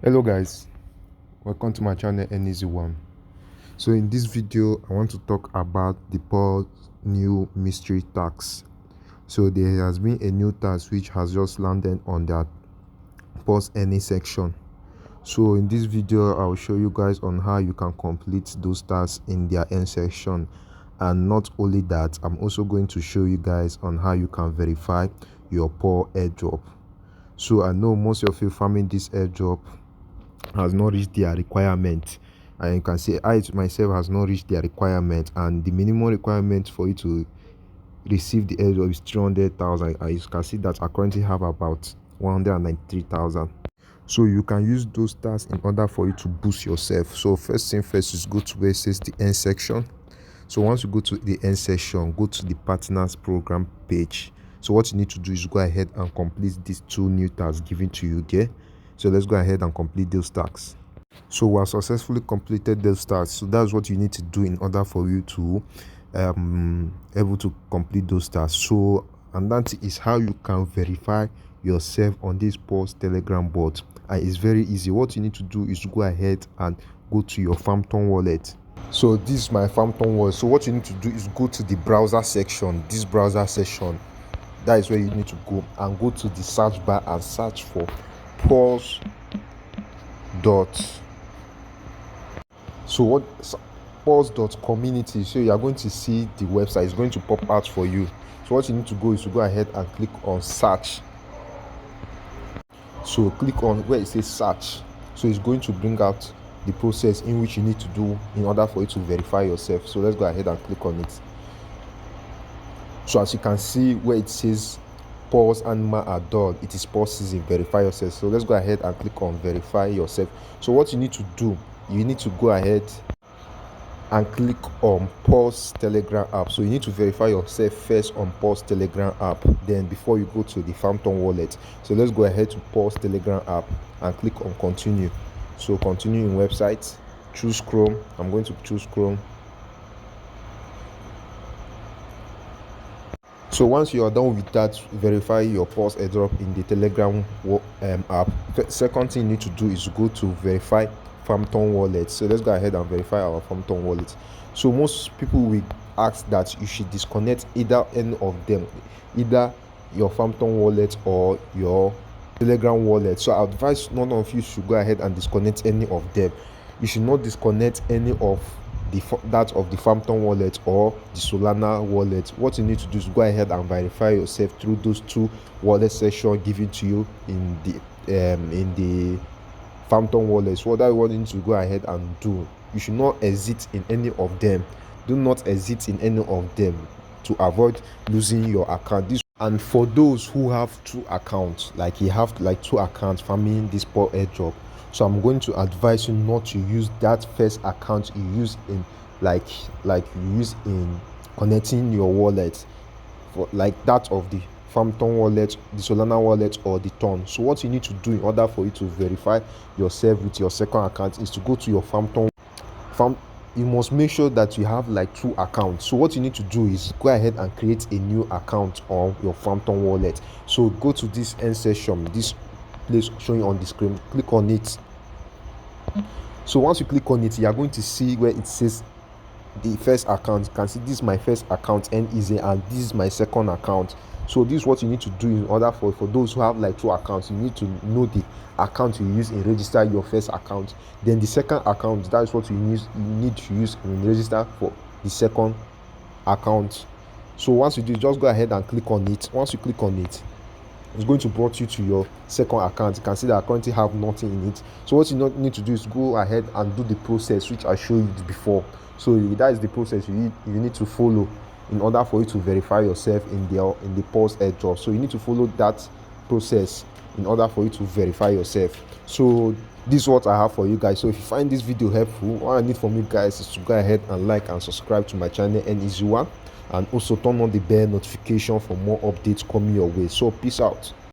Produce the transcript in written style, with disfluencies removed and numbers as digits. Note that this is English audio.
Hello guys, welcome to my channel N-Easy1. So in this video I want to talk about the PAWS new mystery tax. So there has been a new tax which has just landed on that PAWS any section. So in this video I will show you guys on how you can complete those tasks in their end section, and not only that, I'm also going to show you guys on how you can verify your PAWS airdrop. So I know most of you farming this airdrop has not reached their requirement, and you can see I myself has not reached their requirement, and the minimum requirement for you to receive the airdrop is 300,000, and you can see that I currently have about 193,000. So you can use those tasks in order for you to boost yourself. So first thing first is go to where it says the end section. So once you go to the end section, go to the partners program page. So what you need to do is go ahead and complete these two new tasks given to you there. So let's go ahead and complete those tasks. So we have successfully completed those tasks. So that's what you need to do in order for you to able to complete those tasks. So, and that is how you can verify yourself on this PAWS Telegram bot. And it's very easy. What you need to do is go ahead and go to your Phantom wallet. So this is my Phantom wallet. So what you need to do is go to the browser section. This browser section, that is where you need to go, and go to the search bar and search for PAWS community. So you are going to see the website is going to pop out for you. So what you need to go is to go ahead and click on search. So click on where it says search. So it's going to bring out the process in which you need to do in order for you to verify yourself. So let's go ahead and click on it. So as you can see where it says PAWS animal are dog, it is PAWS season, verify yourself. So let's go ahead and click on verify yourself. So what you need to do, you need to go ahead and click on PAWS Telegram app. So you need to verify yourself first on PAWS Telegram app, then before you go to the Phantom wallet. So let's go ahead to PAWS Telegram app and click on continue. So continue in website, choose Chrome. I'm going to choose Chrome. So once you are done with that, verify your PAWS airdrop in the Telegram app. Second thing you need to do is go to verify Phantom wallet. So let's go ahead and verify our Phantom wallet. So most people will ask that you should disconnect either any of them, either your Phantom wallet or your Telegram wallet. So I advise none of you should go ahead and disconnect any of them. You should not disconnect any of that of the Phantom wallet or the Solana wallet. What you need to do is go ahead and verify yourself through those two wallet sessions given to you in the Phantom wallet. So what I want you to go ahead and do, you should not exit in any of them. Do not exit in any of them to avoid losing your account. And for those who have two accounts, like you have like two accounts farming this PAWS airdrop, so I'm going to advise you not to use that first account you use in like you use in connecting your wallet, for like that of the Phantom wallet, the Solana wallet, or the Ton. So what you need to do in order for you to verify yourself with your second account is to go to your Phantom. You must make sure that you have like two accounts. So what you need to do is go ahead and create a new account on your Phantom wallet. So go to this end session, this place showing on the screen, click on it. So once you click on it, you are going to see where it says the first account. You can see this is my first account, N-Easy, and this is my second account. So this is what you need to do in order for those who have like two accounts. You need to know the account you use in register your first account, then the second account, that is what you need to use in register for the second account. So once you do, just go ahead and click on it. Once you click on it, it's going to brought you to your second account. You can see that I currently have nothing in it. So what you need to do is go ahead and do the process which I showed you before. So that is the process you need to follow in order for you to verify yourself in the PAWS airdrop. So you need to follow that process in order for you to verify yourself. So this is what I have for you guys. So if you find this video helpful, what I need from you guys is to go ahead and like and subscribe to my channel N-Easy1, and also turn on the bell notification for more updates coming your way. So peace out.